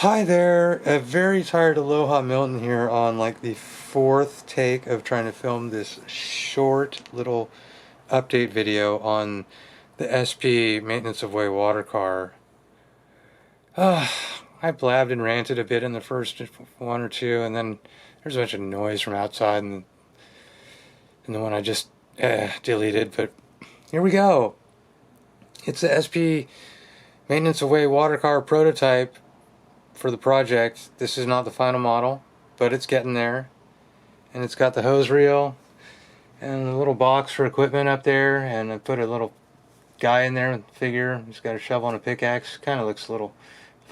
Hi there, a very tired Aloha Milton here on like the fourth take of trying to film this short little update video on the SP Maintenance of Way water car. I blabbed and ranted a bit in the first one or two, and then there's a bunch of noise from outside and the one I just deleted, but here we go. It's the SP Maintenance of Way water car prototype for the project. This is not the final model, but it's getting there. And it's got the hose reel and a little box for equipment up there, and I put a little guy in there, figure. He's got a shovel and a pickaxe. Kind of looks a little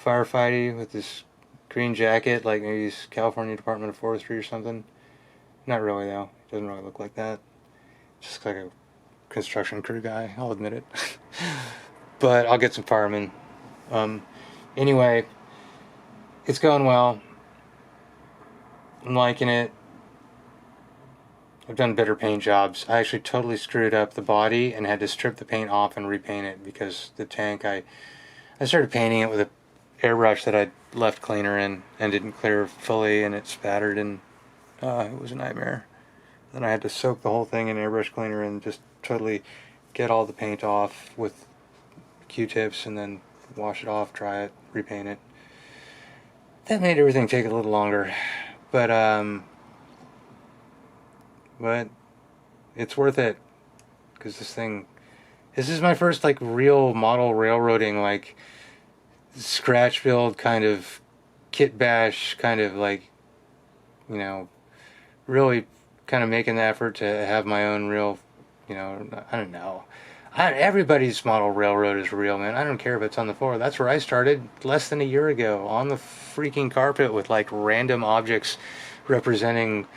firefighty with this green jacket, like maybe he's California Department of Forestry or something. Not really though. It doesn't really look like that. Just like a construction crew guy, I'll admit it. But I'll get some firemen. Anyway, it's going well. I'm liking it. I've done better paint jobs. I actually totally screwed up the body and had to strip the paint off and repaint it because the tank, I started painting it with a airbrush that I'd left cleaner in and didn't clear fully, and it spattered, and it was a nightmare. Then I had to soak the whole thing in airbrush cleaner and just totally get all the paint off with Q-tips and then wash it off, dry it, repaint it. That made everything take a little longer, but it's worth it, because this is my first like real model railroading, like scratch build kind of kit bash kind of, like, you know, really kind of making the effort to have my own real, you know, I don't know. Everybody's model railroad is real, man. I don't care if it's on the floor. That's where I started less than a year ago, on the freaking carpet with like random objects representing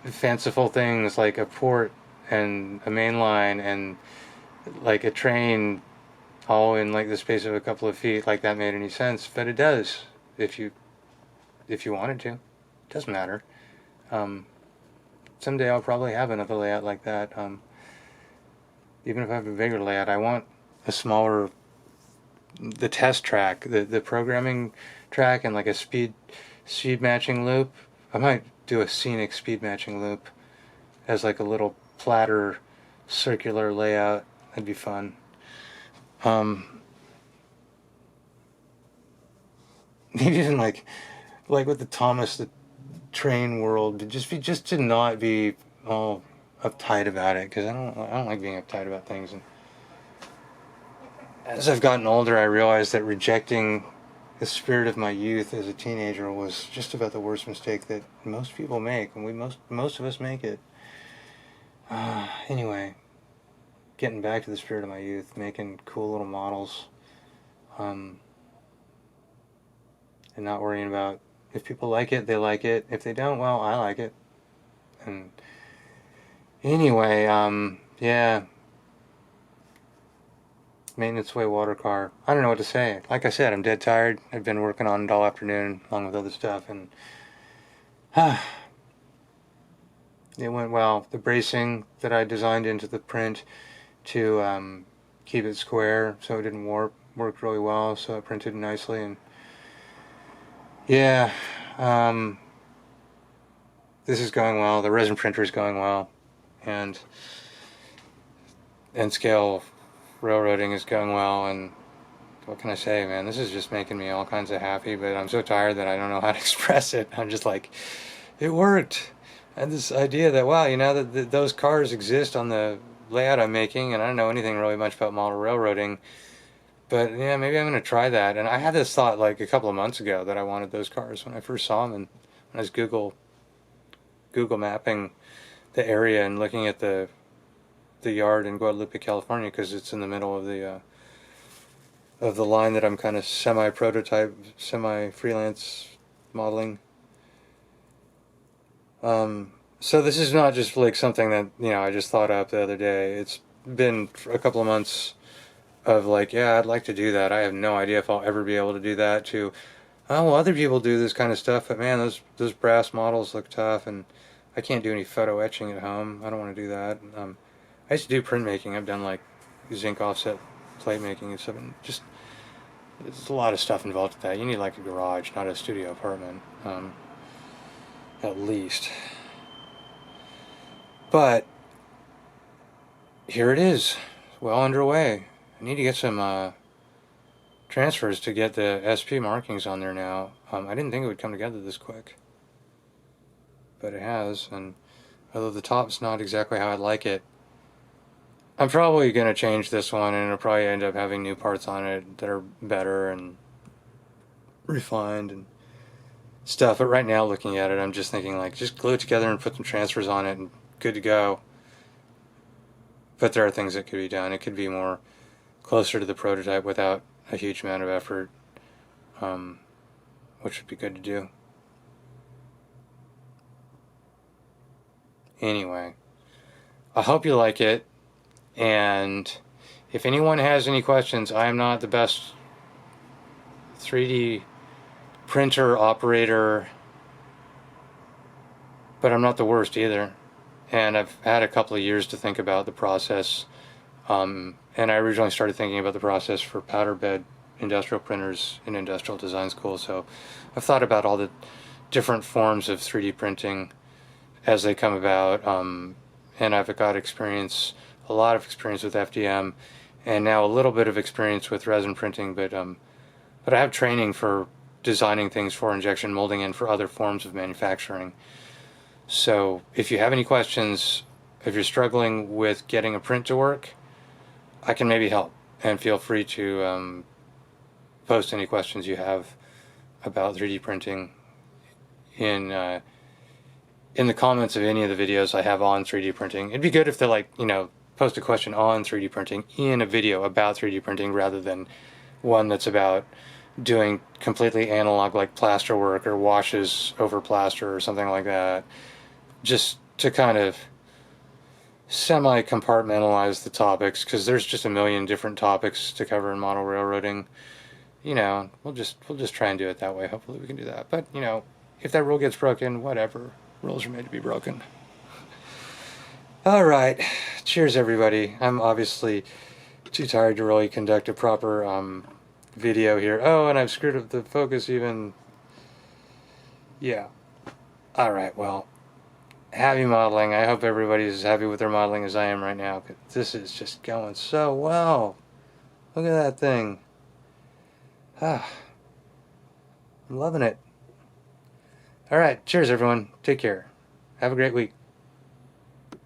fanciful things like a port and a main line and like a train, all in like the space of a couple of feet. Like that made any sense, but it does if you wanted to. It doesn't matter. Someday I'll probably have another layout like that. Even if I have a bigger layout, I want a smaller, the test track, the programming track, and like a speed matching loop. I might do a scenic speed matching loop as like a little platter circular layout. That'd be fun. Maybe even like with the Thomas the Train world, just to not be all uptight about it, because I don't like being uptight about things. And as I've gotten older, I realized that rejecting the spirit of my youth as a teenager was just about the worst mistake that most people make, and most of us make it. Anyway, getting back to the spirit of my youth, making cool little models, and not worrying about if people like it, they like it. If they don't, well, I like it. And anyway, yeah. Maintenance way water car. I don't know what to say. Like I said, I'm dead tired. I've been working on it all afternoon, along with other stuff, and it went well. The bracing that I designed into the print to keep it square so it didn't warp worked really well, so it printed nicely, and yeah, this is going well. The resin printer is going well, and scale railroading is going well, and what can I say, man? This is just making me all kinds of happy, but I'm so tired that I don't know how to express it. I'm just like, it worked. I had this idea that, wow, you know, that those cars exist on the layout I'm making, and I don't know anything really much about model railroading, but yeah, maybe I'm going to try that. And I had this thought like a couple of months ago that I wanted those cars when I first saw them, and when I was Google mapping the area and looking at the yard in Guadalupe, California, because it's in the middle of the line that I'm kind of semi-prototype, semi-freelance modeling. So this is not just like something that, you know, I just thought up the other day. It's been a couple of months of like, yeah, I'd like to do that. I have no idea if I'll ever be able to do that. To, oh, well, other people do this kind of stuff, but man, those brass models look tough, and I can't do any photo etching at home. I don't want to do that. I used to do printmaking. I've done like zinc offset plate making and stuff, and just There's a lot of stuff involved with that. You need like a garage, not a studio apartment, at least. But here it is, well underway. I need to get some transfers to get the SP markings on there now. I didn't think it would come together this quick, but it has. And although the top's not exactly how I'd like it, I'm probably going to change this one, and it'll probably end up having new parts on it that are better and refined and stuff. But right now, looking at it, I'm just thinking like, just glue it together and put some transfers on it and good to go. But there are things that could be done. It could be more closer to the prototype without a huge amount of effort, which would be good to do. Anyway, I hope you like it. And if anyone has any questions, I am not the best 3D printer operator, but I'm not the worst either. And I've had a couple of years to think about the process. And I originally started thinking about the process for powder bed industrial printers in industrial design school. So I've thought about all the different forms of 3D printing as they come about. And I've got a lot of experience with FDM, and now a little bit of experience with resin printing, but I have training for designing things for injection molding and for other forms of manufacturing. So if you have any questions, if you're struggling with getting a print to work, I can maybe help, and feel free to post any questions you have about 3D printing in the comments of any of the videos I have on 3D printing. It'd be good if they're like, post a question on 3D printing in a video about 3D printing rather than one that's about doing completely analog like plaster work or washes over plaster or something like that. Just to kind of semi-compartmentalize the topics, because there's just a million different topics to cover in model railroading. We'll just try and do it that way. Hopefully we can do that. But, if that rule gets broken, whatever. Rules are made to be broken. All right. Cheers, everybody. I'm obviously too tired to really conduct a proper video here. Oh, and I've screwed up the focus even. Yeah. All right. Well, happy modeling. I hope everybody's as happy with their modeling as I am right now. This is just going so well. Look at that thing. I'm loving it. All right. Cheers, everyone. Take care. Have a great week.